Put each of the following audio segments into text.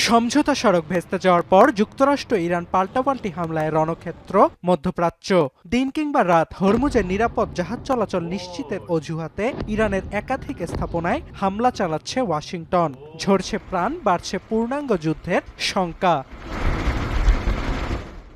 সমঝোতা সড়ক ভেস্তে যাওয়ার পর যুক্তরাষ্ট্র ইরান পাল্টাপাল্টি হামলায় রণক্ষেত্র মধ্যপ্রাচ্য। দিন কিংবা রাত হরমুজের নিরাপদ জাহাজ চলাচল নিশ্চিতের অজুহাতে ইরানের একাধিক স্থাপনায় হামলা চালাচ্ছে ওয়াশিংটন। ঝরছে প্রাণ, বাড়ছে পূর্ণাঙ্গ যুদ্ধের শঙ্কা।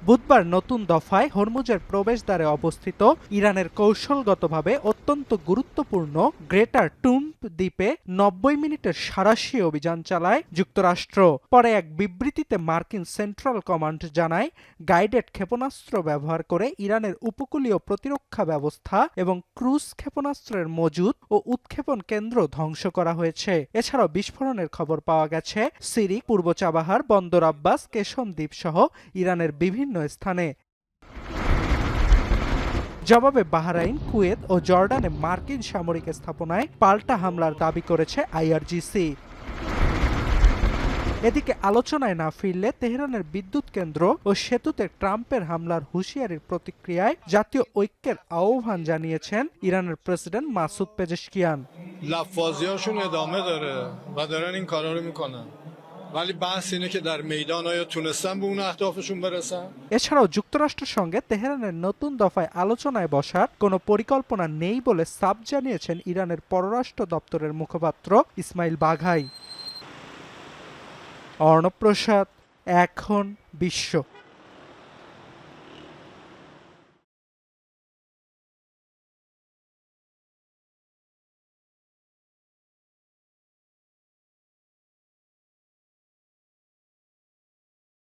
বুধবার নতুন দফায় হরমুজের প্রবেশদ্বারে অবস্থিত ইরানের কৌশলগতভাবে অত্যন্ত গুরুত্বপূর্ণ গ্রেটার টুম্ব দ্বীপে ৯০ মিনিটের সাঁড়াশি অভিযান চালায় যুক্তরাষ্ট্র। পরে এক বিবৃতিতে মার্কিন সেন্ট্রাল কমান্ড জানায়, গাইডেড ক্ষেপণাস্ত্র ব্যবহার করে ইরানের উপকূলীয় প্রতিরক্ষা ব্যবস্থা এবং ক্রুজ ক্ষেপণাস্ত্রের মজুদ ও উৎক্ষেপণ কেন্দ্র ধ্বংস করা হয়েছে। এছাড়াও বিস্ফোরণের খবর পাওয়া গেছে সিরিক, পূর্ব চাবাহার, বন্দর আব্বাস, কেশম দ্বীপ সহ ইরানের বিভিন্ন স্থানে। জবাবে বাহরাইন, কুয়েত ও জর্ডানে মার্কিন সামরিক স্থাপনায় পাল্টা হামলার দাবি করেছে আইআরজিসি। এদিকে আলোচনায় না ফিরলে তেহরানের বিদ্যুৎ কেন্দ্র ও সেতুতে ট্রাম্পের হামলার হুঁশিয়ারির প্রতিক্রিয়ায় জাতীয় ঐক্যের আহ্বান জানিয়েছেন ইরানের প্রেসিডেন্ট মাসুদ পেজেশকিয়ান। لفاظیاشون ادامه داره و دارن این کارا رو میکنن ولی بحث اینه که در میدان آیا تونستن به اون اهدافشون برسن। এছাড়াও যুক্তরাষ্ট্রের সঙ্গে তেহরানের নতুন দফায় আলোচনায় বসার কোনো পরিকল্পনা নেই বলে সাফ জানিয়েছেন ইরানের পররাষ্ট্র দপ্তরের মুখপাত্র ইসমাইল বাঘাই। অর্ণব প্রসাদ, এখন বিশ্ব।